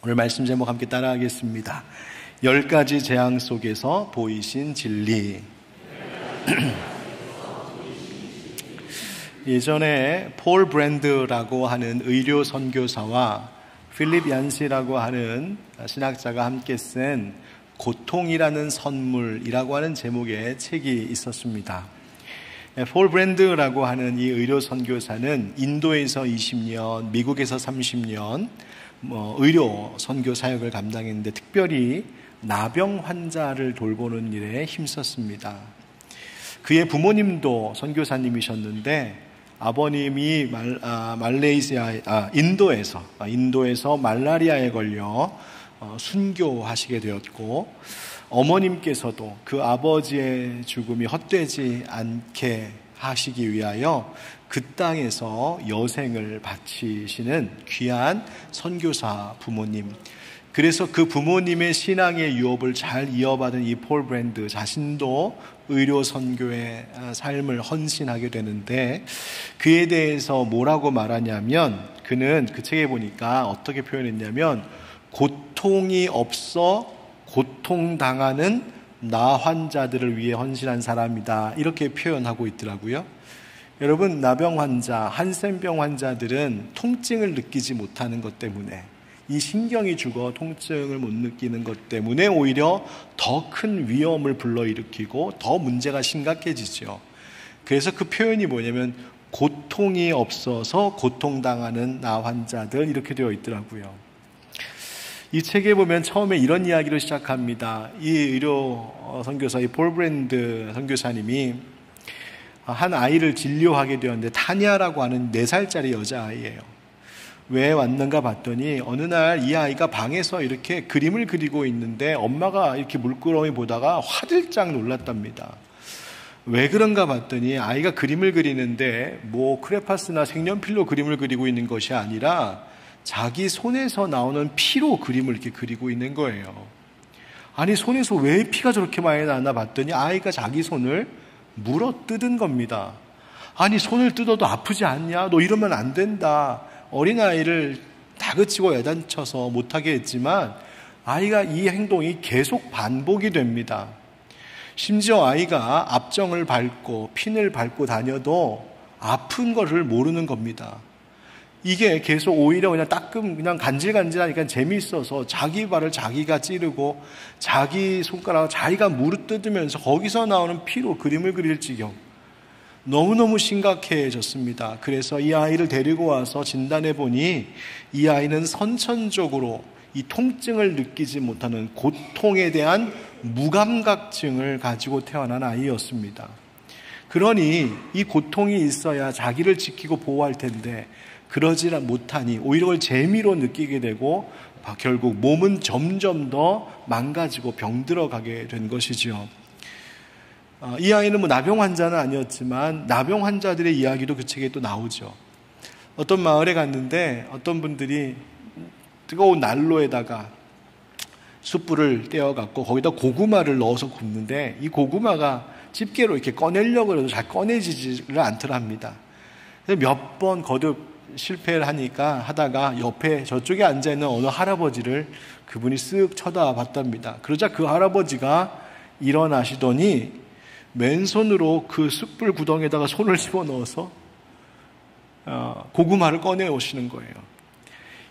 오늘 말씀 제목 함께 따라하겠습니다. 10가지 재앙 속에서 보이신 진리. 예전에 폴 브랜드라고 하는 의료 선교사와 필립 얀시라고 하는 신학자가 함께 쓴 고통이라는 선물이라고 하는 제목의 책이 있었습니다. 폴 브랜드라고 하는 이 의료 선교사는 인도에서 20년, 미국에서 30년 의료 선교 사역을 감당했는데 특별히 나병 환자를 돌보는 일에 힘썼습니다. 그의 부모님도 선교사님이셨는데 아버님이 인도에서 말라리아에 걸려 순교하시게 되었고, 어머님께서도 그 아버지의 죽음이 헛되지 않게 하시기 위하여 그 땅에서 여생을 바치시는 귀한 선교사 부모님, 그래서 그 부모님의 신앙의 유업을 잘 이어받은 이 폴 브랜드 자신도 의료 선교의 삶을 헌신하게 되는데, 그에 대해서 뭐라고 말하냐면, 그는 그 책에 보니까 어떻게 표현했냐면, 고통이 없어 고통당하는 나 환자들을 위해 헌신한 사람이다, 이렇게 표현하고 있더라고요. 여러분, 나병 환자, 한센병 환자들은 통증을 느끼지 못하는 것 때문에, 이 신경이 죽어 통증을 못 느끼는 것 때문에 오히려 더 큰 위험을 불러일으키고 더 문제가 심각해지죠. 그래서 그 표현이 뭐냐면 고통이 없어서 고통당하는 나 환자들, 이렇게 되어 있더라고요. 이 책에 보면 처음에 이런 이야기로 시작합니다. 이 의료 선교사, 이 폴 브랜드 선교사님이 한 아이를 진료하게 되었는데, 타냐라고 하는 4살짜리 여자아이예요. 왜 왔는가 봤더니 어느 날 이 아이가 방에서 이렇게 그림을 그리고 있는데 엄마가 이렇게 물끄러미 보다가 화들짝 놀랐답니다. 왜 그런가 봤더니 아이가 그림을 그리는데 크레파스나 색연필로 그림을 그리고 있는 것이 아니라 자기 손에서 나오는 피로 그림을 이렇게 그리고 있는 거예요. 아니, 손에서 왜 피가 저렇게 많이 나나 봤더니 아이가 자기 손을 물어 뜯은 겁니다. 아니, 손을 뜯어도 아프지 않냐? 너 이러면 안 된다. 어린아이를 다그치고 야단쳐서 못하게 했지만 아이가 이 행동이 계속 반복이 됩니다. 심지어 아이가 앞정을 밟고 핀을 밟고 다녀도 아픈 것을 모르는 겁니다. 이게 계속 오히려 그냥 간질간질하니까 재미있어서 자기 발을 자기가 찌르고 자기 손가락을 자기가 무릎 뜯으면서 거기서 나오는 피로 그림을 그릴 지경. 너무너무 심각해졌습니다. 그래서 이 아이를 데리고 와서 진단해 보니 이 아이는 선천적으로 이 통증을 느끼지 못하는 고통에 대한 무감각증을 가지고 태어난 아이였습니다. 그러니 이 고통이 있어야 자기를 지키고 보호할 텐데 그러지 못하니 오히려 그걸 재미로 느끼게 되고 결국 몸은 점점 더 망가지고 병들어가게 된 것이지요. 이 아이는 나병 환자는 아니었지만 나병 환자들의 이야기도 그 책에 또 나오죠. 어떤 마을에 갔는데 어떤 분들이 뜨거운 난로에다가 숯불을 떼어갖고 거기다 고구마를 넣어서 굽는데 이 고구마가 집게로 이렇게 꺼내려고 해도 잘 꺼내지지를 않더랍니다. 몇 번 거듭 실패를 하다가 옆에 저쪽에 앉아있는 어느 할아버지를 그분이 쓱 쳐다봤답니다. 그러자 그 할아버지가 일어나시더니 맨손으로 그 숯불 구덩이에다가 손을 집어넣어서 고구마를 꺼내오시는 거예요.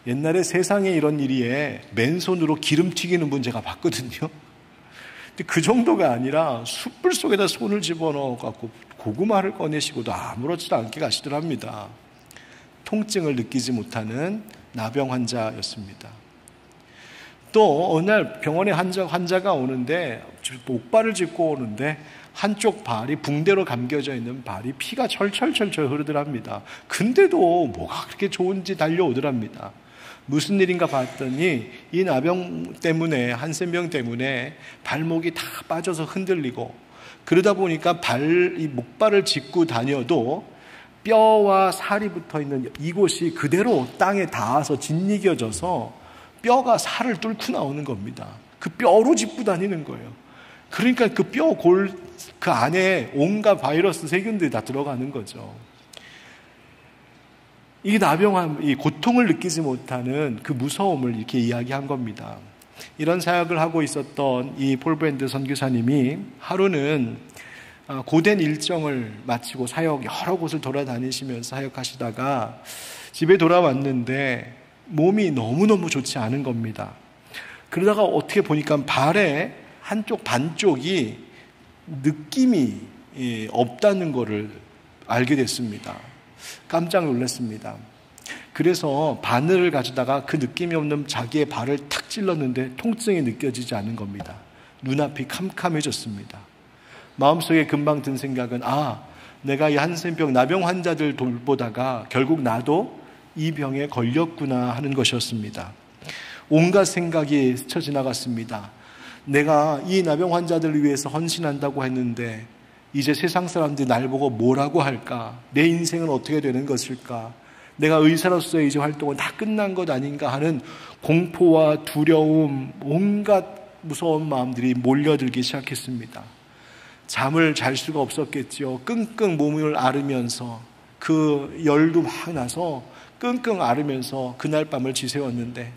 옛날에 세상에 이런 일이에 맨손으로 기름 튀기는 분 제가 봤거든요. 근데 그 정도가 아니라 숯불 속에다 손을 집어넣어갖고 고구마를 꺼내시고도 아무렇지도 않게 가시더랍니다. 통증을 느끼지 못하는 나병 환자였습니다. 또 어느 날 병원에 환자가 오는데 목발을 짚고 오는데 한쪽 발이 붕대로 감겨져 있는 발이 피가 철철철철 흐르더랍니다. 근데도 뭐가 그렇게 좋은지 달려오더랍니다. 무슨 일인가 봤더니 이 나병 때문에, 한센병 때문에 발목이 다 빠져서 흔들리고, 그러다 보니까 이 목발을 짚고 다녀도 뼈와 살이 붙어있는 이곳이 그대로 땅에 닿아서 짓이겨져서 뼈가 살을 뚫고 나오는 겁니다. 그 뼈로 짚고 다니는 거예요. 그러니까 그 그 안에 온갖 바이러스 세균들이 다 들어가는 거죠. 이 나병함, 이 고통을 느끼지 못하는 그 무서움을 이렇게 이야기한 겁니다. 이런 사역을 하고 있었던 이 폴 브랜드 선교사님이 하루는 고된 일정을 마치고 사역 여러 곳을 돌아다니시면서 사역하시다가 집에 돌아왔는데 몸이 너무너무 좋지 않은 겁니다. 그러다가 어떻게 보니까 발의 한쪽 반쪽이 느낌이 없다는 것을 알게 됐습니다. 깜짝 놀랐습니다. 그래서 바늘을 가져다가 그 느낌이 없는 자기의 발을 탁 찔렀는데 통증이 느껴지지 않은 겁니다. 눈앞이 캄캄해졌습니다. 마음속에 금방 든 생각은 내가 이 한센병 나병 환자들 돌보다가 결국 나도 이 병에 걸렸구나 하는 것이었습니다. 온갖 생각이 스쳐 지나갔습니다. 내가 이 나병 환자들을 위해서 헌신한다고 했는데 이제 세상 사람들이 날 보고 뭐라고 할까? 내 인생은 어떻게 되는 것일까? 내가 의사로서의 이제 활동은 다 끝난 것 아닌가 하는 공포와 두려움, 온갖 무서운 마음들이 몰려들기 시작했습니다. 잠을 잘 수가 없었겠죠. 끙끙 몸을 앓으면서 그 열도 막 나서 끙끙 앓으면서 그날 밤을 지새웠는데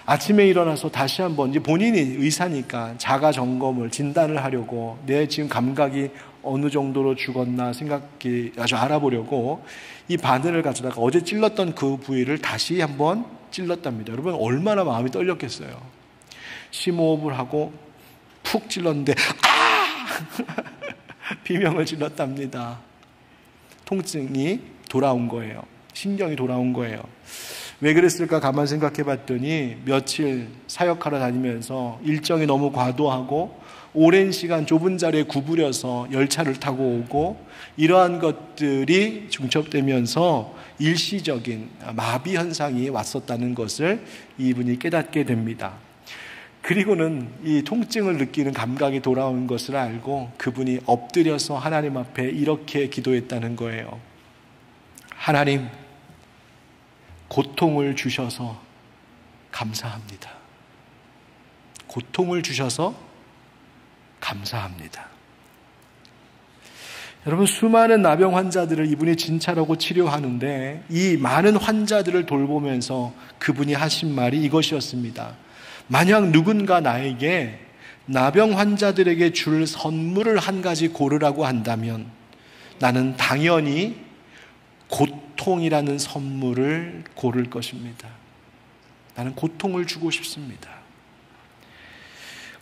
아침에 일어나서 다시 한번 이제 본인이 의사니까 자가 점검을 진단을 하려고 내 지금 감각이 어느 정도로 죽었나 생각이 아주 알아보려고 이 바늘을 가져다가 어제 찔렀던 그 부위를 다시 한번 찔렀답니다. 여러분 얼마나 마음이 떨렸겠어요. 심호흡을 하고 푹 찔렀는데 비명을 질렀답니다. 통증이 돌아온 거예요. 신경이 돌아온 거예요. 왜 그랬을까 가만 생각해 봤더니 며칠 사역하러 다니면서 일정이 너무 과도하고 오랜 시간 좁은 자리에 구부려서 열차를 타고 오고 이러한 것들이 중첩되면서 일시적인 마비 현상이 왔었다는 것을 이분이 깨닫게 됩니다. 그리고는 이 통증을 느끼는 감각이 돌아온 것을 알고 그분이 엎드려서 하나님 앞에 이렇게 기도했다는 거예요. 하나님, 고통을 주셔서 감사합니다. 고통을 주셔서 감사합니다. 여러분, 수많은 나병 환자들을 이분이 진찰하고 치료하는데 이 많은 환자들을 돌보면서 그분이 하신 말이 이것이었습니다. 만약 누군가 나에게 나병 환자들에게 줄 선물을 한 가지 고르라고 한다면 나는 당연히 고통이라는 선물을 고를 것입니다. 나는 고통을 주고 싶습니다.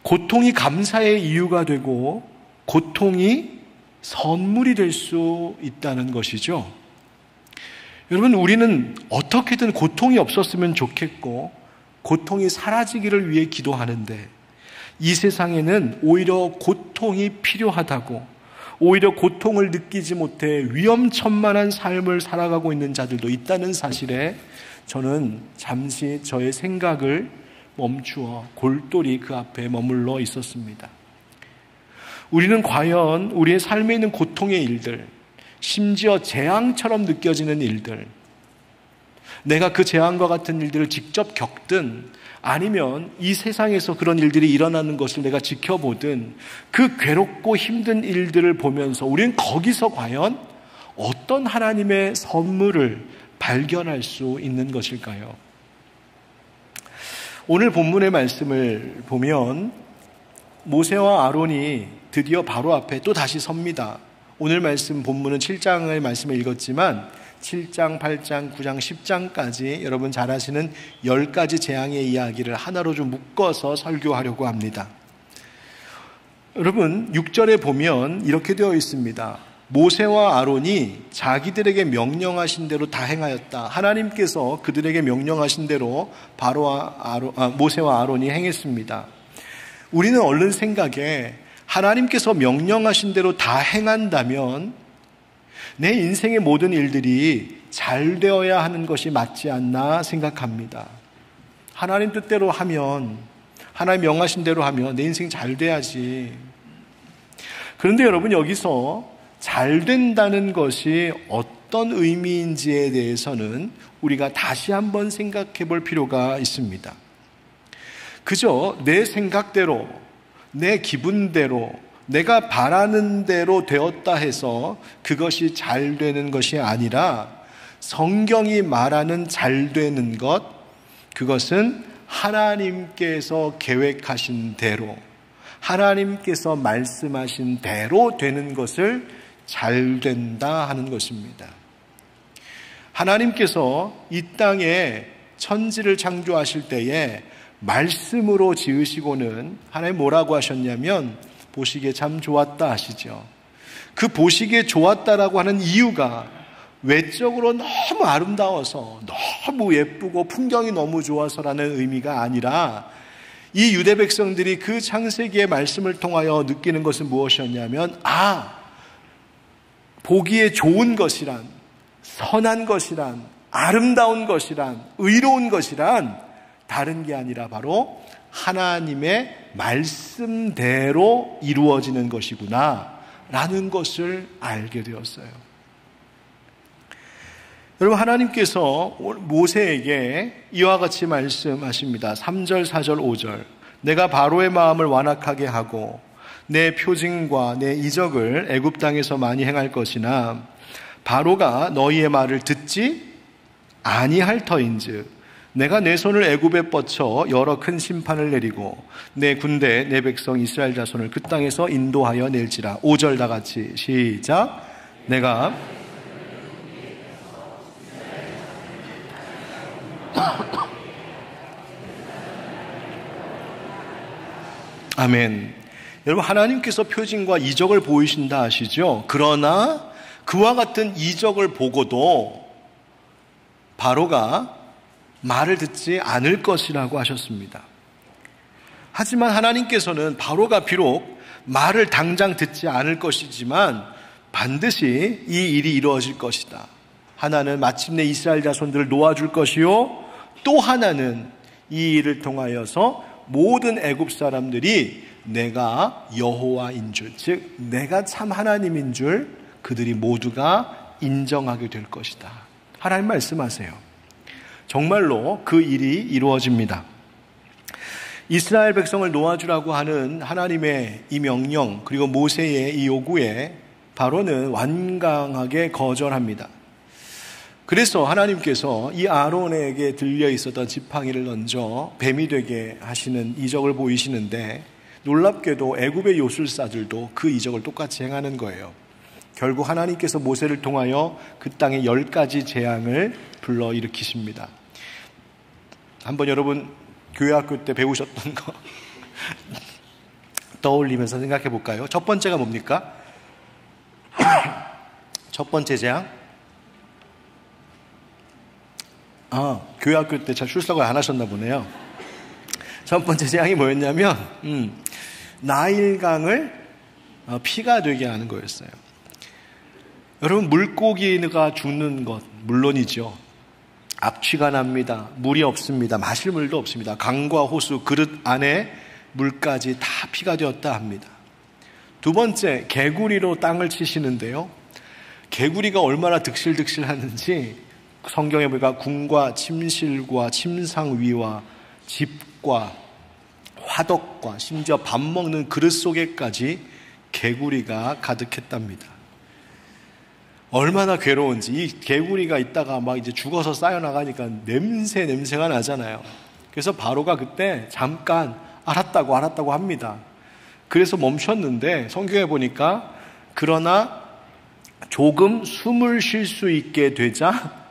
고통이 감사의 이유가 되고 고통이 선물이 될 수 있다는 것이죠. 여러분, 우리는 어떻게든 고통이 없었으면 좋겠고 고통이 사라지기를 위해 기도하는데 이 세상에는 오히려 고통이 필요하다고, 오히려 고통을 느끼지 못해 위험천만한 삶을 살아가고 있는 자들도 있다는 사실에 저는 잠시 저의 생각을 멈추어 골똘히 그 앞에 머물러 있었습니다. 우리는 과연 우리의 삶에 있는 고통의 일들, 심지어 재앙처럼 느껴지는 일들, 내가 그 재앙과 같은 일들을 직접 겪든 아니면 이 세상에서 그런 일들이 일어나는 것을 내가 지켜보든 그 괴롭고 힘든 일들을 보면서 우리는 거기서 과연 어떤 하나님의 선물을 발견할 수 있는 것일까요? 오늘 본문의 말씀을 보면 모세와 아론이 드디어 바로 앞에 또 다시 섭니다. 오늘 말씀 본문은 7장의 말씀을 읽었지만 7장, 8장, 9장, 10장까지 여러분 잘 아시는 10가지 재앙의 이야기를 하나로 좀 묶어서 설교하려고 합니다. 여러분 6절에 보면 이렇게 되어 있습니다. 모세와 아론이 자기들에게 명령하신 대로 다 행하였다. 하나님께서 그들에게 명령하신 대로 모세와 아론이 행했습니다. 우리는 얼른 생각에 하나님께서 명령하신 대로 다 행한다면 내 인생의 모든 일들이 잘 되어야 하는 것이 맞지 않나 생각합니다. 하나님 뜻대로 하면, 하나님 명하신 대로 하면 내 인생 잘 돼야지. 그런데 여러분 여기서 잘 된다는 것이 어떤 의미인지에 대해서는 우리가 다시 한번 생각해 볼 필요가 있습니다. 그저 내 생각대로, 내 기분대로, 내가 바라는 대로 되었다 해서 그것이 잘 되는 것이 아니라 성경이 말하는 잘 되는 것, 그것은 하나님께서 계획하신 대로, 하나님께서 말씀하신 대로 되는 것을 잘 된다 하는 것입니다. 하나님께서 이 땅에 천지를 창조하실 때에 말씀으로 지으시고는 하나님 뭐라고 하셨냐면 보시기에 참 좋았다 하시죠. 그 보시기에 좋았다라고 하는 이유가 외적으로 너무 아름다워서 너무 예쁘고 풍경이 너무 좋아서라는 의미가 아니라 이 유대 백성들이 그 창세기의 말씀을 통하여 느끼는 것은 무엇이었냐면 보기에 좋은 것이란, 선한 것이란, 아름다운 것이란, 의로운 것이란 다른 게 아니라 바로 하나님의 말씀대로 이루어지는 것이구나 라는 것을 알게 되었어요. 여러분, 하나님께서 모세에게 이와 같이 말씀하십니다. 3절, 4절, 5절. 내가 바로의 마음을 완악하게 하고 내 표징과 내 이적을 애굽 땅에서 많이 행할 것이나 바로가 너희의 말을 듣지 아니할 터인즉 내가 내 손을 애굽에 뻗쳐 여러 큰 심판을 내리고 내 군대 내 백성 이스라엘 자손을 그 땅에서 인도하여 낼지라. 5절 다 같이 시작. 내가 아멘. 여러분, 하나님께서 표징과 이적을 보이신다 하시죠. 그러나 그와 같은 이적을 보고도 바로가 말을 듣지 않을 것이라고 하셨습니다. 하지만 하나님께서는 바로가 비록 말을 당장 듣지 않을 것이지만 반드시 이 일이 이루어질 것이다. 하나는 마침내 이스라엘 자손들을 놓아줄 것이요, 또 하나는 이 일을 통하여서 모든 애굽 사람들이 내가 여호와인 줄, 즉 내가 참 하나님인 줄 그들이 모두가 인정하게 될 것이다. 하나님 말씀하세요. 정말로 그 일이 이루어집니다. 이스라엘 백성을 놓아주라고 하는 하나님의 이 명령, 그리고 모세의 이 요구에 바로는 완강하게 거절합니다. 그래서 하나님께서 이 아론에게 들려 있었던 지팡이를 던져 뱀이 되게 하시는 이적을 보이시는데, 놀랍게도 애굽의 요술사들도 그 이적을 똑같이 행하는 거예요. 결국 하나님께서 모세를 통하여 그 땅에 10가지 재앙을 불러일으키십니다. 한번 여러분 교회학교 때 배우셨던 거 떠올리면서 생각해 볼까요? 첫 번째가 뭡니까? 첫 번째 재앙? 교회학교 때 잘 출석을 안 하셨나 보네요. 첫 번째 재앙이 뭐였냐면 나일강을 피가 되게 하는 거였어요. 여러분, 물고기가 죽는 것 물론이죠. 악취가 납니다. 물이 없습니다. 마실 물도 없습니다. 강과 호수, 그릇 안에 물까지 다 피가 되었다 합니다. 두 번째, 개구리로 땅을 치시는데요. 개구리가 얼마나 득실득실하는지 성경에 보니까 궁과 침실과 침상위와 집과 화덕과 심지어 밥 먹는 그릇 속에까지 개구리가 가득했답니다. 얼마나 괴로운지. 이 개구리가 있다가 막 이제 죽어서 쌓여나가니까 냄새가 나잖아요. 그래서 바로가 그때 잠깐 알았다고 합니다. 그래서 멈췄는데 성경에 보니까 그러나 조금 숨을 쉴 수 있게 되자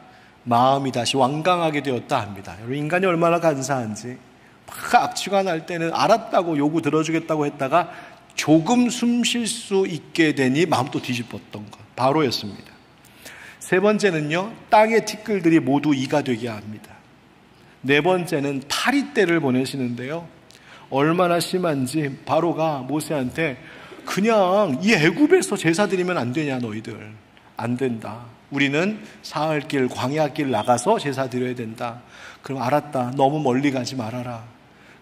마음이 다시 완강하게 되었다 합니다. 여러분, 인간이 얼마나 간사한지. 막 악취가 날 때는 알았다고 요구 들어주겠다고 했다가 조금 숨 쉴 수 있게 되니 마음도 뒤집었던 것. 바로였습니다. 세 번째는요, 땅의 티끌들이 모두 이가 되게 합니다. 네 번째는 파리떼를 보내시는데요. 얼마나 심한지 바로가 모세한테 그냥 이 애굽에서 제사 드리면 안 되냐 너희들. 안 된다. 우리는 사흘길 광야길 나가서 제사 드려야 된다. 그럼 알았다. 너무 멀리 가지 말아라.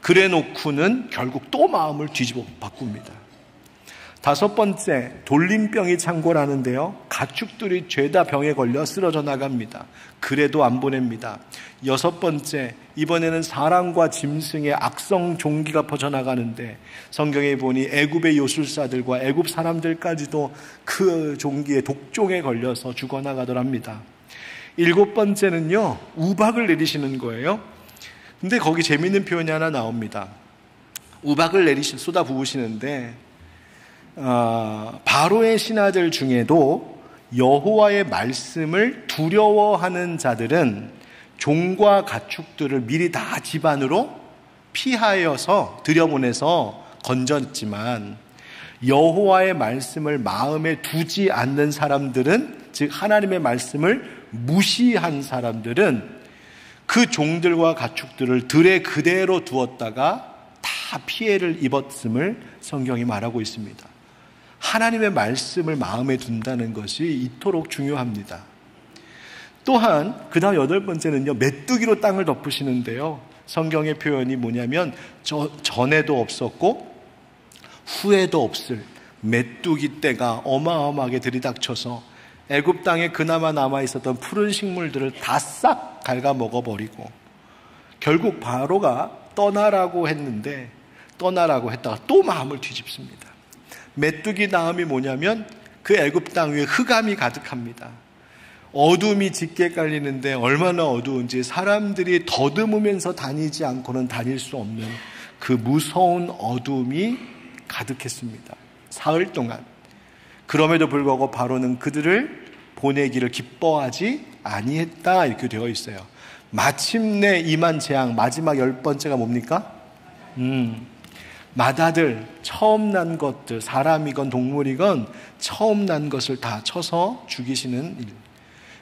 그래 놓고는 결국 또 마음을 뒤집어 바꿉니다. 다섯 번째, 돌림병이 창궐하는데요. 가축들이 죄다 병에 걸려 쓰러져 나갑니다. 그래도 안 보냅니다. 여섯 번째, 이번에는 사람과 짐승의 악성 종기가 퍼져나가는데 성경에 보니 애굽의 요술사들과 애굽 사람들까지도 그 종기의 독종에 걸려서 죽어나가더랍니다. 7번째는요, 우박을 내리시는 거예요. 근데 거기 재미있는 표현이 하나 나옵니다. 우박을 쏟아 부으시는데 바로의 신하들 중에도 여호와의 말씀을 두려워하는 자들은 종과 가축들을 미리 다 집 안으로 피하여서 들여보내서 건졌지만, 여호와의 말씀을 마음에 두지 않는 사람들은, 즉 하나님의 말씀을 무시한 사람들은 그 종들과 가축들을 들에 그대로 두었다가 다 피해를 입었음을 성경이 말하고 있습니다. 하나님의 말씀을 마음에 둔다는 것이 이토록 중요합니다. 또한 그 다음 8번째는요, 메뚜기로 땅을 덮으시는데요, 성경의 표현이 뭐냐면 전에도 없었고 후에도 없을 메뚜기 떼가 어마어마하게 들이닥쳐서 애굽 땅에 그나마 남아있었던 푸른 식물들을 다 싹 갉아먹어버리고, 결국 바로가 떠나라고 했다가 또 마음을 뒤집습니다. 메뚜기 다음이 뭐냐면 그 애굽 땅 위에 흑암이 가득합니다. 어둠이 짙게 깔리는데 얼마나 어두운지 사람들이 더듬으면서 다니지 않고는 다닐 수 없는 그 무서운 어둠이 가득했습니다. 사흘 동안. 그럼에도 불구하고 바로는 그들을 보내기를 기뻐하지 아니했다, 이렇게 되어 있어요. 마침내 임한 재앙, 마지막 10번째가 뭡니까? 마다들, 처음 난 것들, 사람이건 동물이건 처음 난 것을 다 쳐서 죽이시는 일.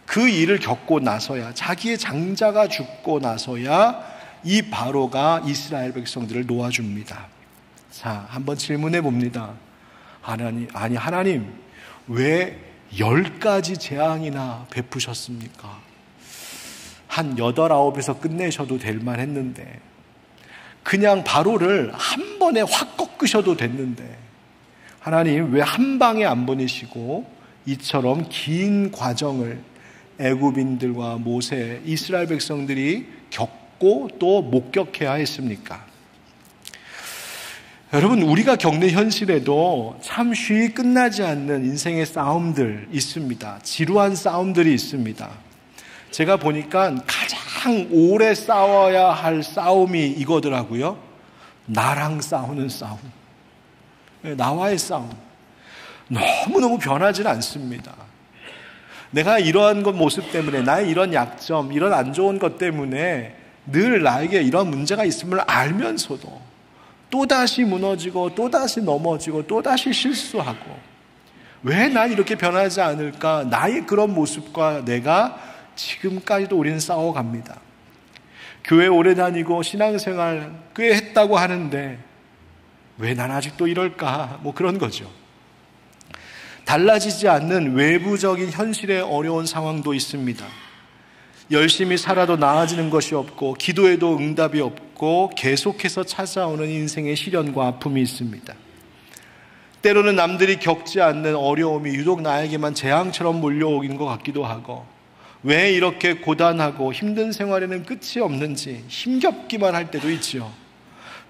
그 일을 겪고 나서야, 자기의 장자가 죽고 나서야 이 바로가 이스라엘 백성들을 놓아줍니다. 자, 한번 질문해 봅니다. 하나님, 왜 10가지 재앙이나 베푸셨습니까? 한 8, 9에서 끝내셔도 될 만 했는데, 그냥 바로를 한 번에 확 꺾으셔도 됐는데, 하나님 왜 한 방에 안 보내시고 이처럼 긴 과정을 애굽인들과 모세, 이스라엘 백성들이 겪고 또 목격해야 했습니까? 여러분, 우리가 겪는 현실에도 참 쉬이 끝나지 않는 인생의 싸움들 있습니다. 지루한 싸움들이 있습니다. 제가 보니까 가장 오래 싸워야 할 싸움이 이거더라고요. 나랑 싸우는 싸움. 나와의 싸움. 너무너무 변하지 않습니다. 내가 이러한 것 모습 때문에, 나의 이런 약점, 이런 안 좋은 것 때문에 늘 나에게 이런 문제가 있음을 알면서도 또다시 무너지고 또다시 넘어지고 또다시 실수하고, 왜 난 이렇게 변하지 않을까? 나의 그런 모습과 내가 지금까지도 우리는 싸워갑니다. 교회 오래 다니고 신앙생활 꽤 했다고 하는데 왜 난 아직도 이럴까? 뭐 그런 거죠. 달라지지 않는 외부적인 현실의 어려운 상황도 있습니다. 열심히 살아도 나아지는 것이 없고, 기도해도 응답이 없고, 계속해서 찾아오는 인생의 시련과 아픔이 있습니다. 때로는 남들이 겪지 않는 어려움이 유독 나에게만 재앙처럼 몰려오는 것 같기도 하고, 왜 이렇게 고단하고 힘든 생활에는 끝이 없는지 힘겹기만 할 때도 있죠.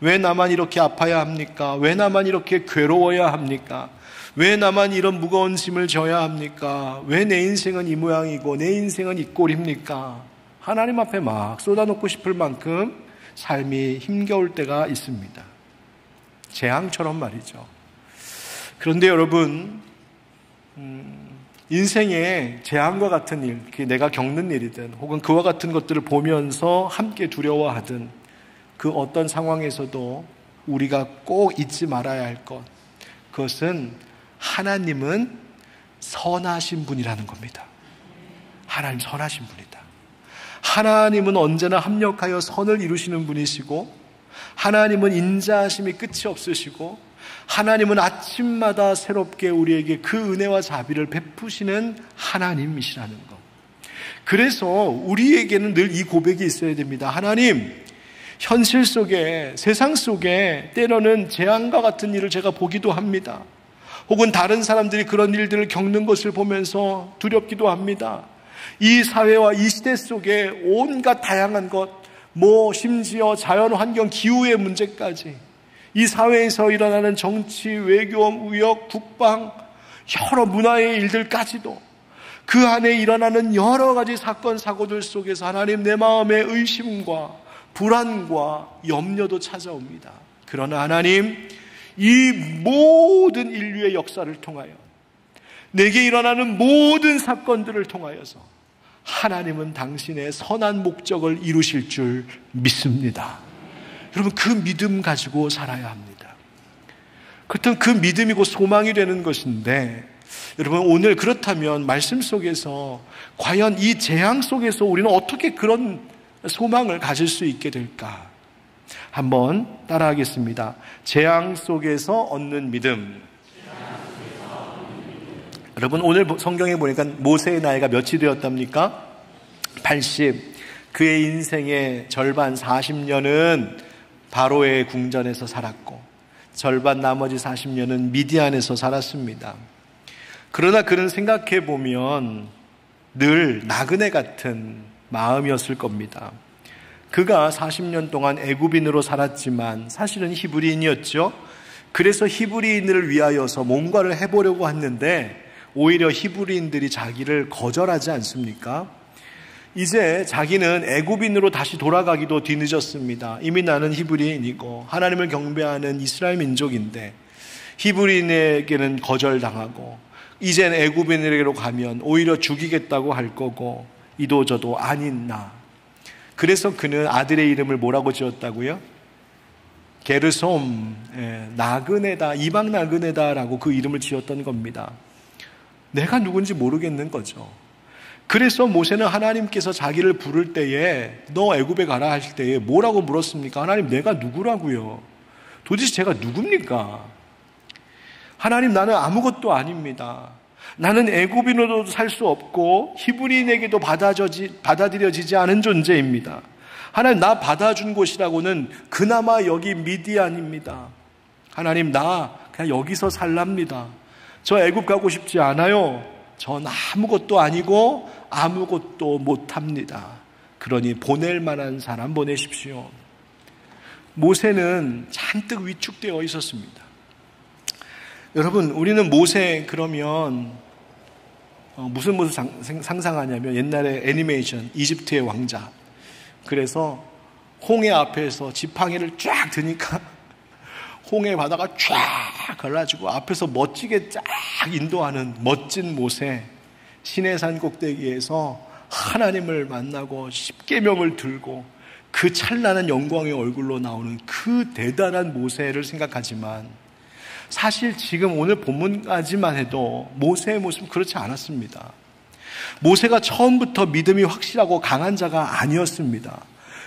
왜 나만 이렇게 아파야 합니까? 왜 나만 이렇게 괴로워야 합니까? 왜 나만 이런 무거운 짐을 져야 합니까? 왜 내 인생은 이 모양이고 내 인생은 이 꼴입니까? 하나님 앞에 막 쏟아놓고 싶을 만큼 삶이 힘겨울 때가 있습니다. 재앙처럼 말이죠. 그런데 여러분, 인생의 재앙과 같은 일, 그게 내가 겪는 일이든 혹은 그와 같은 것들을 보면서 함께 두려워하든, 그 어떤 상황에서도 우리가 꼭 잊지 말아야 할 것, 그것은 하나님은 선하신 분이라는 겁니다. 하나님 선하신 분이다. 하나님은 언제나 합력하여 선을 이루시는 분이시고, 하나님은 인자하심이 끝이 없으시고, 하나님은 아침마다 새롭게 우리에게 그 은혜와 자비를 베푸시는 하나님이시라는 것. 그래서 우리에게는 늘 이 고백이 있어야 됩니다. 하나님, 현실 속에, 세상 속에 때로는 재앙과 같은 일을 제가 보기도 합니다. 혹은 다른 사람들이 그런 일들을 겪는 것을 보면서 두렵기도 합니다. 이 사회와 이 시대 속에 온갖 다양한 것, 심지어 자연환경, 기후의 문제까지, 이 사회에서 일어나는 정치, 외교, 무역, 국방, 여러 문화의 일들까지도, 그 안에 일어나는 여러 가지 사건 사고들 속에서 하나님 내 마음에 의심과 불안과 염려도 찾아옵니다. 그러나 하나님, 이 모든 인류의 역사를 통하여 내게 일어나는 모든 사건들을 통하여서 하나님은 당신의 선한 목적을 이루실 줄 믿습니다. 여러분, 그 믿음 가지고 살아야 합니다. 그렇다면 그 믿음이고 소망이 되는 것인데, 여러분, 오늘 그렇다면 말씀 속에서 과연 이 재앙 속에서 우리는 어떻게 그런 소망을 가질 수 있게 될까? 한번 따라하겠습니다. 재앙 속에서 얻는 믿음. 여러분, 오늘 성경에 보니까 모세의 나이가 몇이 되었답니까? 80. 그의 인생의 절반 40년은 바로의 궁전에서 살았고 절반 나머지 40년은 미디안에서 살았습니다. 그러나 그는 생각해 보면 늘 나그네 같은 마음이었을 겁니다. 그가 40년 동안 애굽인으로 살았지만 사실은 히브리인이었죠. 그래서 히브리인을 위하여서 뭔가를 해보려고 했는데 오히려 히브리인들이 자기를 거절하지 않습니까? 이제 자기는 애굽인으로 다시 돌아가기도 뒤늦었습니다. 이미 나는 히브리인이고 하나님을 경배하는 이스라엘 민족인데 히브리인에게는 거절당하고 이젠 애굽인에게로 가면 오히려 죽이겠다고 할 거고 이도저도 아닌 나. 그래서 그는 아들의 이름을 뭐라고 지었다고요? 게르솜, 나그네다, 이방 나그네다라고 그 이름을 지었던 겁니다. 내가 누군지 모르겠는 거죠. 그래서 모세는 하나님께서 자기를 부를 때에 너 애굽에 가라 하실 때에 뭐라고 물었습니까? 하나님, 내가 누구라고요? 도대체 제가 누굽니까? 하나님, 나는 아무것도 아닙니다. 나는 애굽인으로도 살 수 없고 히브리인에게도 받아들여지지 않은 존재입니다. 하나님, 나 받아준 곳이라고는 그나마 여기 미디안입니다. 하나님, 나 그냥 여기서 살랍니다. 저 애굽 가고 싶지 않아요. 전 아무것도 아니고 아무것도 못합니다. 그러니 보낼 만한 사람 보내십시오. 모세는 잔뜩 위축되어 있었습니다. 여러분, 우리는 모세 그러면 무슨 상상하냐면 옛날에 애니메이션 이집트의 왕자. 그래서 홍해 앞에서 지팡이를 쫙 드니까 홍해 바다가 쫙 갈라지고 앞에서 멋지게 쫙 인도하는 멋진 모세. 시내산 꼭대기에서 하나님을 만나고 십계명을 들고 그 찬란한 영광의 얼굴로 나오는 그 대단한 모세를 생각하지만 사실 지금 오늘 본문까지만 해도 모세의 모습은 그렇지 않았습니다. 모세가 처음부터 믿음이 확실하고 강한 자가 아니었습니다.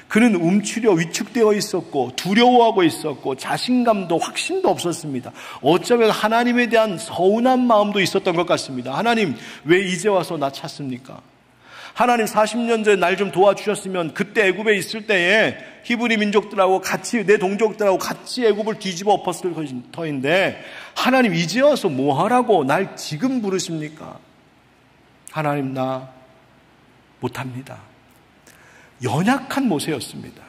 그는 움츠려 위축되어 있었고 두려워하고 있었고 자신감도 확신도 없었습니다. 어쩌면 하나님에 대한 서운한 마음도 있었던 것 같습니다. 하나님, 왜 이제 와서 나 찾습니까? 하나님, 40년 전에 날 좀 도와주셨으면 그때 애굽에 있을 때에 히브리 민족들하고 같이, 내 동족들하고 같이 애굽을 뒤집어 엎었을 터인데 하나님, 이제 와서 뭐 하라고 날 지금 부르십니까? 하나님, 나 못합니다. 연약한 모세였습니다.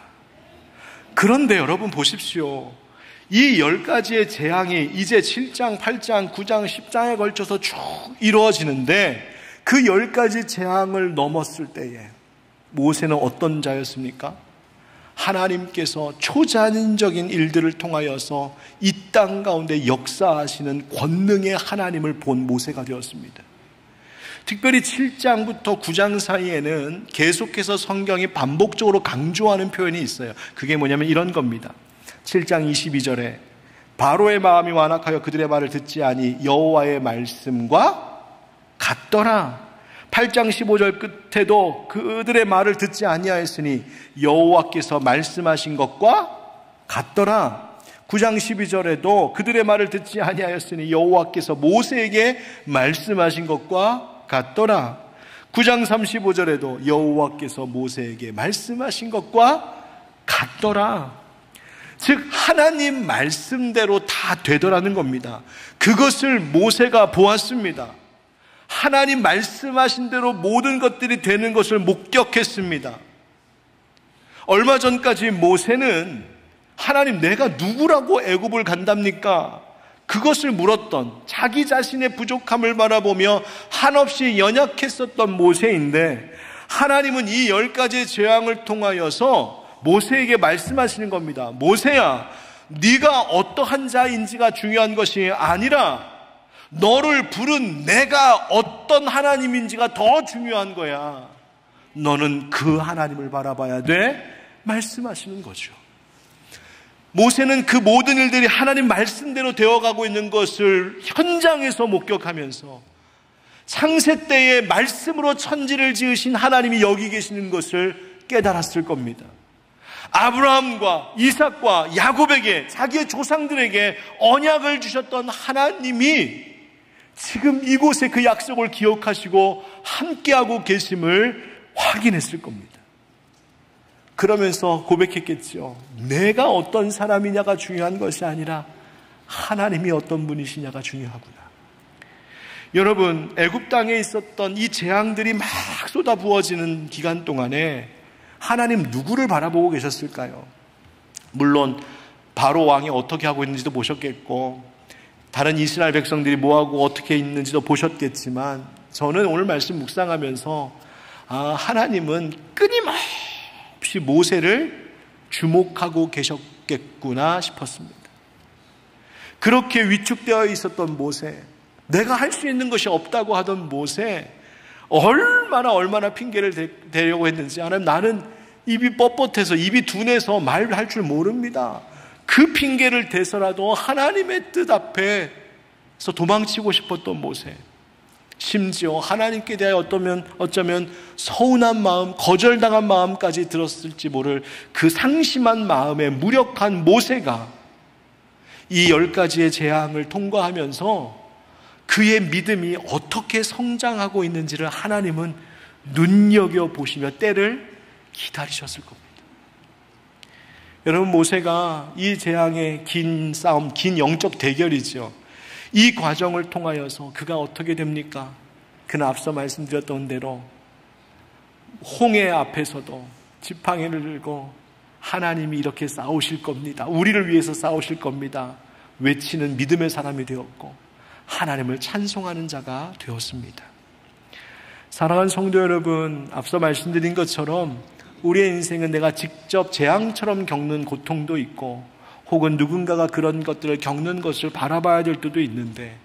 그런데 여러분 보십시오. 이 10가지의 재앙이 이제 7장, 8장, 9장, 10장에 걸쳐서 쭉 이루어지는데 그 10가지 재앙을 넘었을 때에 모세는 어떤 자였습니까? 하나님께서 초자연적인 일들을 통하여서 이 땅 가운데 역사하시는 권능의 하나님을 본 모세가 되었습니다. 특별히 7장부터 9장 사이에는 계속해서 성경이 반복적으로 강조하는 표현이 있어요. 그게 뭐냐면 이런 겁니다. 7장 22절에 바로의 마음이 완악하여 그들의 말을 듣지 아니 여호와의 말씀과 같더라. 8장 15절 끝에도 그들의 말을 듣지 아니하였으니 여호와께서 말씀하신 것과 같더라. 9장 12절에도 그들의 말을 듣지 아니하였으니 여호와께서 모세에게 말씀하신 것과 같더라. 9장 35절에도 여호와께서 모세에게 말씀하신 것과 같더라. 즉 하나님 말씀대로 다 되더라는 겁니다. 그것을 모세가 보았습니다. 하나님 말씀하신 대로 모든 것들이 되는 것을 목격했습니다. 얼마 전까지 모세는 하나님, 내가 누구라고 애굽을 간답니까? 그것을 물었던, 자기 자신의 부족함을 바라보며 한없이 연약했었던 모세인데, 하나님은 이 10가지의 재앙을 통하여서 모세에게 말씀하시는 겁니다. 모세야, 네가 어떠한 자인지가 중요한 것이 아니라 너를 부른 내가 어떤 하나님인지가 더 중요한 거야. 너는 그 하나님을 바라봐야 돼. 말씀하시는 거죠. 모세는 그 모든 일들이 하나님 말씀대로 되어가고 있는 것을 현장에서 목격하면서 창세 때에 말씀으로 천지를 지으신 하나님이 여기 계시는 것을 깨달았을 겁니다. 아브라함과 이삭과 야곱에게, 자기의 조상들에게 언약을 주셨던 하나님이 지금 이곳에 그 약속을 기억하시고 함께하고 계심을 확인했을 겁니다. 그러면서 고백했겠죠. 내가 어떤 사람이냐가 중요한 것이 아니라 하나님이 어떤 분이시냐가 중요하구나. 여러분, 애굽 땅에 있었던 이 재앙들이 막 쏟아부어지는 기간 동안에 하나님 누구를 바라보고 계셨을까요? 물론 바로 왕이 어떻게 하고 있는지도 보셨겠고, 다른 이스라엘 백성들이 뭐하고 어떻게 있는지도 보셨겠지만, 저는 오늘 말씀 묵상하면서 하나님은 끊임없이 모세를 주목하고 계셨겠구나 싶었습니다. 그렇게 위축되어 있었던 모세, 내가 할 수 있는 것이 없다고 하던 모세, 얼마나 핑계를 대려고 했는지, 하나님, 나는 입이 뻣뻣해서, 입이 둔해서 말을 할 줄 모릅니다. 그 핑계를 대서라도 하나님의 뜻 앞에서 도망치고 싶었던 모세, 심지어 하나님께 대하여 어쩌면 서운한 마음, 거절당한 마음까지 들었을지 모를 그 상심한 마음에 무력한 모세가 이 10가지의 재앙을 통과하면서 그의 믿음이 어떻게 성장하고 있는지를 하나님은 눈여겨보시며 때를 기다리셨을 겁니다. 여러분, 모세가 이 재앙의 긴 싸움, 긴 영적 대결이죠. 이 과정을 통하여서 그가 어떻게 됩니까? 그는 앞서 말씀드렸던 대로 홍해 앞에서도 지팡이를 들고 하나님이 이렇게 싸우실 겁니다, 우리를 위해서 싸우실 겁니다 외치는 믿음의 사람이 되었고, 하나님을 찬송하는 자가 되었습니다. 사랑하는 성도 여러분, 앞서 말씀드린 것처럼 우리의 인생은 내가 직접 재앙처럼 겪는 고통도 있고, 혹은 누군가가 그런 것들을 겪는 것을 바라봐야 될 때도 있는데,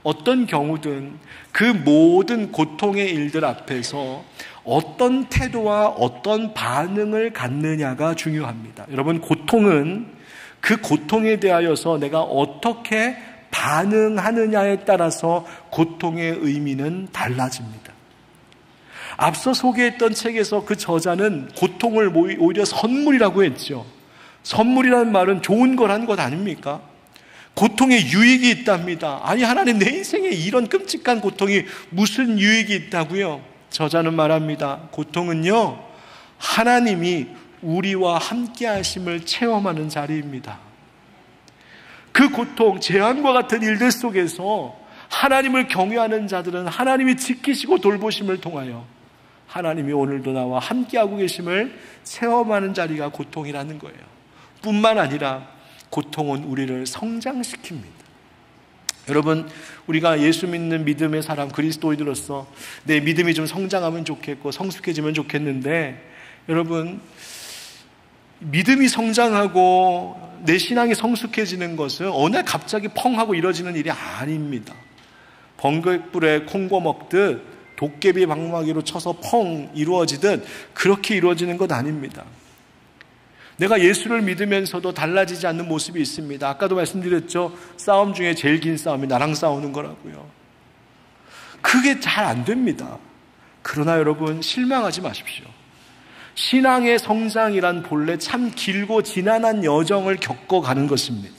어떤 경우든 그 모든 고통의 일들 앞에서 어떤 태도와 어떤 반응을 갖느냐가 중요합니다. 여러분, 고통은 그 고통에 대하여서 내가 어떻게 반응하느냐에 따라서 고통의 의미는 달라집니다. 앞서 소개했던 책에서 그 저자는 고통을 오히려 선물이라고 했죠. 선물이라는 말은 좋은 거란 것 아닙니까? 고통에 유익이 있답니다. 아니, 하나님, 내 인생에 이런 끔찍한 고통이 무슨 유익이 있다고요? 저자는 말합니다. 고통은요, 하나님이 우리와 함께 하심을 체험하는 자리입니다. 그 고통, 재앙과 같은 일들 속에서 하나님을 경외하는 자들은 하나님이 지키시고 돌보심을 통하여 하나님이 오늘도 나와 함께하고 계심을 체험하는 자리가 고통이라는 거예요. 뿐만 아니라 고통은 우리를 성장시킵니다. 여러분, 우리가 예수 믿는 믿음의 사람, 그리스도인으로서 내 믿음이 좀 성장하면 좋겠고 성숙해지면 좋겠는데, 여러분, 믿음이 성장하고 내 신앙이 성숙해지는 것은 어느 날 갑자기 펑 하고 이루어지는 일이 아닙니다. 번개불에 콩고 먹듯 도깨비 방망이로 쳐서 펑 이루어지듯 그렇게 이루어지는 것 아닙니다. 내가 예수를 믿으면서도 달라지지 않는 모습이 있습니다. 아까도 말씀드렸죠. 싸움 중에 제일 긴 싸움이 나랑 싸우는 거라고요. 그게 잘 안 됩니다. 그러나 여러분, 실망하지 마십시오. 신앙의 성장이란 본래 참 길고 지난한 여정을 겪어가는 것입니다.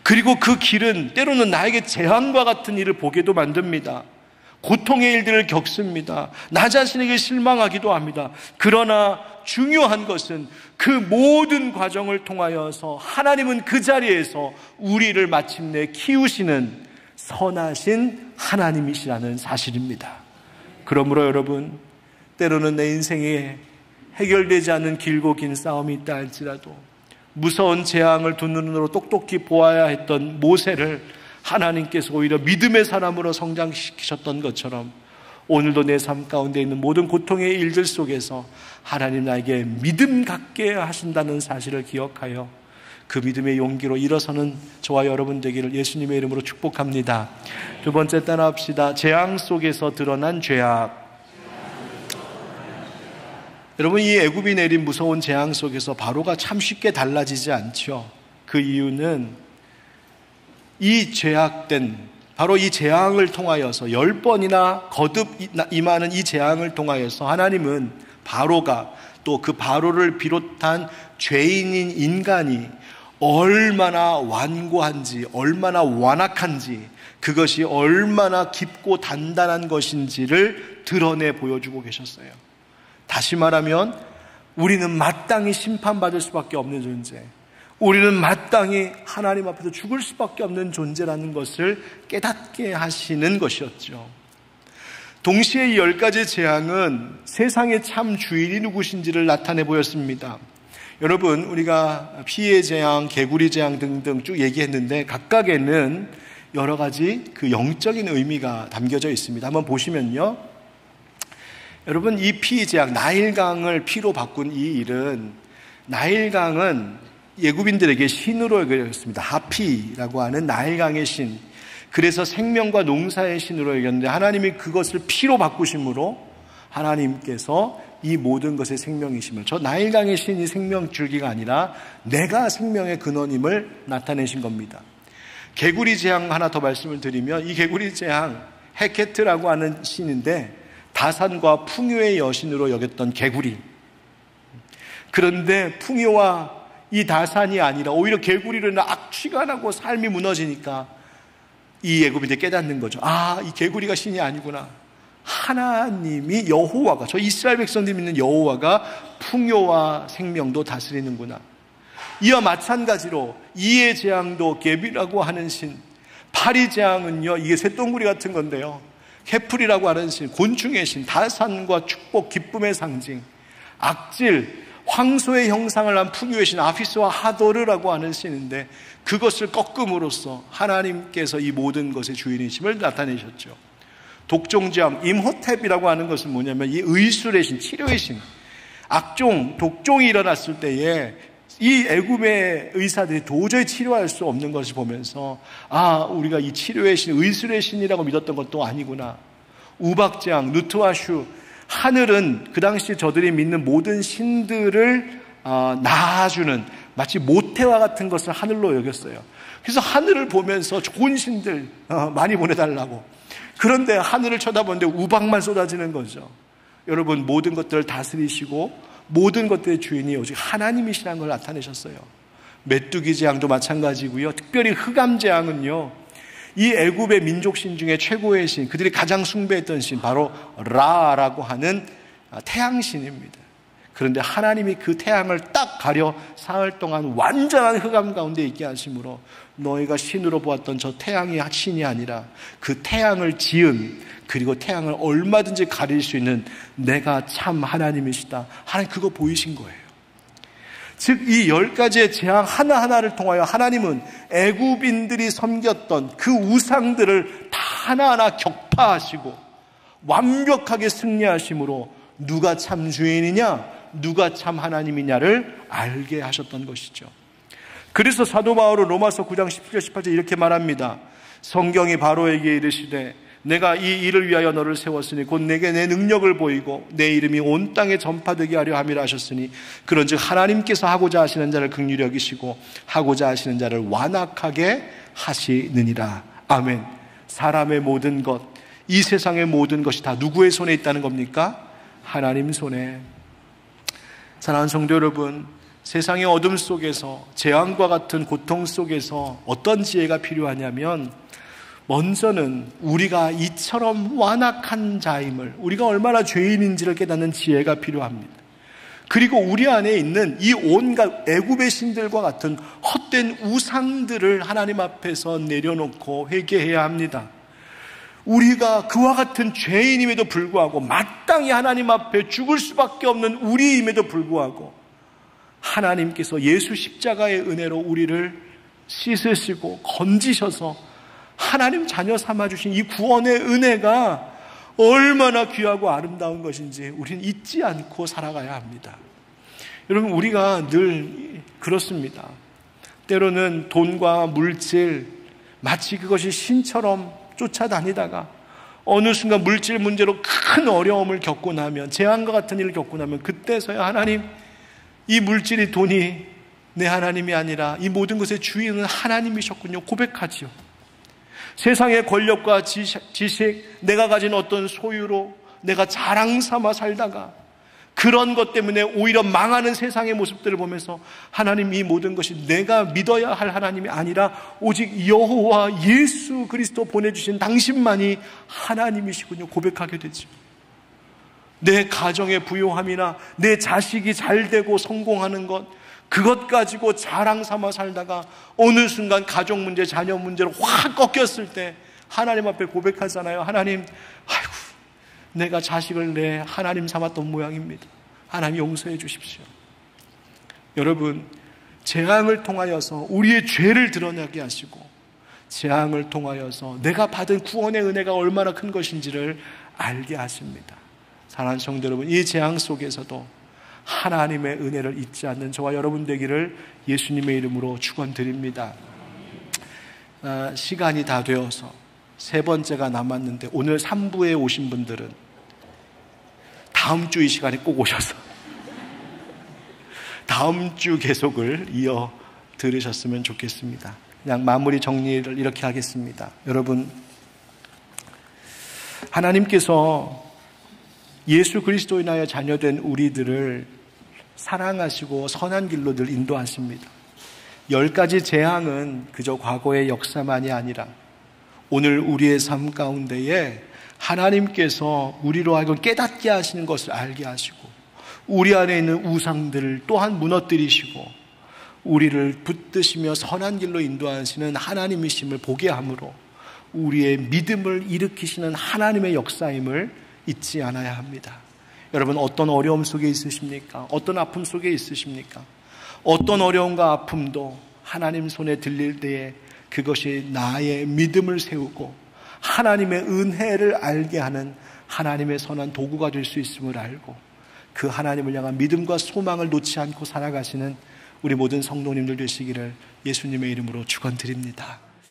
그리고 그 길은 때로는 나에게 재앙과 같은 일을 보게도 만듭니다. 고통의 일들을 겪습니다. 나 자신에게 실망하기도 합니다. 그러나 중요한 것은 그 모든 과정을 통하여서 하나님은 그 자리에서 우리를 마침내 키우시는 선하신 하나님이시라는 사실입니다. 그러므로 여러분, 때로는 내 인생에 해결되지 않는 길고 긴 싸움이 있다 할지라도 무서운 재앙을 두 눈으로 똑똑히 보아야 했던 모세를 하나님께서 오히려 믿음의 사람으로 성장시키셨던 것처럼 오늘도 내 삶 가운데 있는 모든 고통의 일들 속에서 하나님 나에게 믿음 갖게 하신다는 사실을 기억하여 그 믿음의 용기로 일어서는 저와 여러분 되기를 예수님의 이름으로 축복합니다. 두 번째 따라합시다. 재앙 속에서 드러난 죄악. 여러분, 이 애굽이 내린 무서운 재앙 속에서 바로가 참 쉽게 달라지지 않죠. 그 이유는 이 죄악된 바로 이 재앙을 통하여서 10번이나 거듭 임하는 이 재앙을 통하여서 하나님은 바로가 또 그 바로를 비롯한 죄인인 인간이 얼마나 완고한지, 얼마나 완악한지, 그것이 얼마나 깊고 단단한 것인지를 드러내 보여주고 계셨어요. 다시 말하면 우리는 마땅히 심판받을 수밖에 없는 존재, 우리는 마땅히 하나님 앞에서 죽을 수밖에 없는 존재라는 것을 깨닫게 하시는 것이었죠. 동시에 이 10가지 재앙은 세상의 참 주인이 누구신지를 나타내 보였습니다. 여러분, 우리가 피해 재앙, 개구리 재앙 등등 쭉 얘기했는데 각각에는 여러 가지 그 영적인 의미가 담겨져 있습니다. 한번 보시면요, 여러분, 이 피 재앙, 나일강을 피로 바꾼 이 일은, 나일강은 예굽인들에게 신으로 여겨졌습니다. 하피라고 하는 나일강의 신, 그래서 생명과 농사의 신으로 여겼는데 하나님이 그것을 피로 바꾸심으로 하나님께서 이 모든 것의 생명이심을, 저 나일강의 신이 생명 줄기가 아니라 내가 생명의 근원임을 나타내신 겁니다. 개구리 재앙 하나 더 말씀을 드리면, 이 개구리 재앙 헤케트라고 하는 신인데 다산과 풍요의 여신으로 여겼던 개구리. 그런데 풍요와 이 다산이 아니라 오히려 개구리를 악취가 나고 삶이 무너지니까 이 애굽인들이 깨닫는 거죠. 아, 이 개구리가 신이 아니구나. 하나님이, 여호와가, 저 이스라엘 백성들이 믿는 여호와가 풍요와 생명도 다스리는구나. 이와 마찬가지로 이의 재앙도 geb이라고 하는 신, 파리 재앙은요, 이게 쇳덩구리 같은 건데요, 헤풀이라고 하는 신, 곤충의 신, 다산과 축복, 기쁨의 상징, 악질, 황소의 형상을 한 풍요의 신 아피스와 하도르라고 하는 신인데 그것을 꺾음으로써 하나님께서 이 모든 것의 주인이심을 나타내셨죠. 독종재앙, 임호탭이라고 하는 것은 뭐냐면 이 의술의 신, 치료의 신, 악종, 독종이 일어났을 때에 이 애굽의 의사들이 도저히 치료할 수 없는 것을 보면서, 아, 우리가 이 치료의 신, 의술의 신이라고 믿었던 것도 아니구나. 우박재앙, 누트와슈, 하늘은 그 당시 저들이 믿는 모든 신들을 낳아주는 마치 모태와 같은 것을 하늘로 여겼어요. 그래서 하늘을 보면서 좋은 신들 많이 보내달라고. 그런데 하늘을 쳐다보는데 우박만 쏟아지는 거죠. 여러분, 모든 것들을 다스리시고 모든 것들의 주인이 오직 하나님이시라는 걸 나타내셨어요. 메뚜기 재앙도 마찬가지고요. 특별히 흑암 재앙은요, 이 애굽의 민족신 중에 최고의 신, 그들이 가장 숭배했던 신, 바로 라라고 하는 태양신입니다. 그런데 하나님이 그 태양을 딱 가려 사흘 동안 완전한 흑암 가운데 있게 하심으로 너희가 신으로 보았던 저 태양이 신이 아니라 그 태양을 지은, 그리고 태양을 얼마든지 가릴 수 있는 내가 참 하나님이시다. 하나님 그거 보이신 거예요. 즉 이 10가지의 재앙 하나하나를 통하여 하나님은 애굽인들이 섬겼던 그 우상들을 다 하나하나 격파하시고 완벽하게 승리하심으로 누가 참 주인이냐, 누가 참 하나님이냐를 알게 하셨던 것이죠. 그래서 사도 바울은 로마서 9장 17절 18절 이렇게 말합니다. 성경이 바로에게 이르시되 내가 이 일을 위하여 너를 세웠으니 곧 내게 내 능력을 보이고 내 이름이 온 땅에 전파되게 하려 함이라 하셨으니 그런즉 하나님께서 하고자 하시는 자를 긍휼히 여기시고 하고자 하시는 자를 완악하게 하시느니라. 아멘. 사람의 모든 것, 이 세상의 모든 것이 다 누구의 손에 있다는 겁니까? 하나님 손에. 사랑하는 성도 여러분, 세상의 어둠 속에서, 재앙과 같은 고통 속에서 어떤 지혜가 필요하냐면, 먼저는 우리가 이처럼 완악한 자임을, 우리가 얼마나 죄인인지를 깨닫는 지혜가 필요합니다. 그리고 우리 안에 있는 이 온갖 애굽의 신들과 같은 헛된 우상들을 하나님 앞에서 내려놓고 회개해야 합니다. 우리가 그와 같은 죄인임에도 불구하고, 마땅히 하나님 앞에 죽을 수밖에 없는 우리임에도 불구하고 하나님께서 예수 십자가의 은혜로 우리를 씻으시고 건지셔서 하나님 자녀 삼아주신 이 구원의 은혜가 얼마나 귀하고 아름다운 것인지 우리는 잊지 않고 살아가야 합니다. 여러분, 우리가 늘 그렇습니다. 때로는 돈과 물질, 마치 그것이 신처럼 쫓아다니다가 어느 순간 물질 문제로 큰 어려움을 겪고 나면, 재앙과 같은 일을 겪고 나면 그때서야 하나님, 이 물질이, 돈이 내 하나님이 아니라 이 모든 것의 주인은 하나님이셨군요 고백하지요. 세상의 권력과 지식, 내가 가진 어떤 소유로 내가 자랑 삼아 살다가 그런 것 때문에 오히려 망하는 세상의 모습들을 보면서 하나님, 이 모든 것이 내가 믿어야 할 하나님이 아니라 오직 여호와 예수 그리스도 보내주신 당신만이 하나님이시군요 고백하게 되죠. 내 가정의 부요함이나 내 자식이 잘되고 성공하는 것, 그것 가지고 자랑 삼아 살다가 어느 순간 가족 문제, 자녀 문제로 확 꺾였을 때 하나님 앞에 고백하잖아요. 하나님, 아이고, 내가 자식을 내 하나님 삼았던 모양입니다. 하나님 용서해 주십시오. 여러분, 재앙을 통하여서 우리의 죄를 드러나게 하시고, 재앙을 통하여서 내가 받은 구원의 은혜가 얼마나 큰 것인지를 알게 하십니다. 사랑하는 성도 여러분, 이 재앙 속에서도 하나님의 은혜를 잊지 않는 저와 여러분 되기를 예수님의 이름으로 축원드립니다. 시간이 다 되어서 세 번째가 남았는데, 오늘 3부에 오신 분들은 다음 주 이 시간에 꼭 오셔서 다음 주 계속을 이어 들으셨으면 좋겠습니다. 그냥 마무리 정리를 이렇게 하겠습니다. 여러분, 하나님께서 예수 그리스도에 인하여 자녀된 우리들을 사랑하시고 선한 길로 늘 인도하십니다. 10가지 재앙은 그저 과거의 역사만이 아니라 오늘 우리의 삶 가운데에 하나님께서 우리로 하여금 깨닫게 하시는 것을 알게 하시고, 우리 안에 있는 우상들을 또한 무너뜨리시고 우리를 붙드시며 선한 길로 인도하시는 하나님이심을 보게 함으로 우리의 믿음을 일으키시는 하나님의 역사임을 잊지 않아야 합니다. 여러분, 어떤 어려움 속에 있으십니까? 어떤 아픔 속에 있으십니까? 어떤 어려움과 아픔도 하나님 손에 들릴 때에 그것이 나의 믿음을 세우고 하나님의 은혜를 알게 하는 하나님의 선한 도구가 될 수 있음을 알고, 그 하나님을 향한 믿음과 소망을 놓지 않고 살아가시는 우리 모든 성도님들 되시기를 예수님의 이름으로 축원드립니다.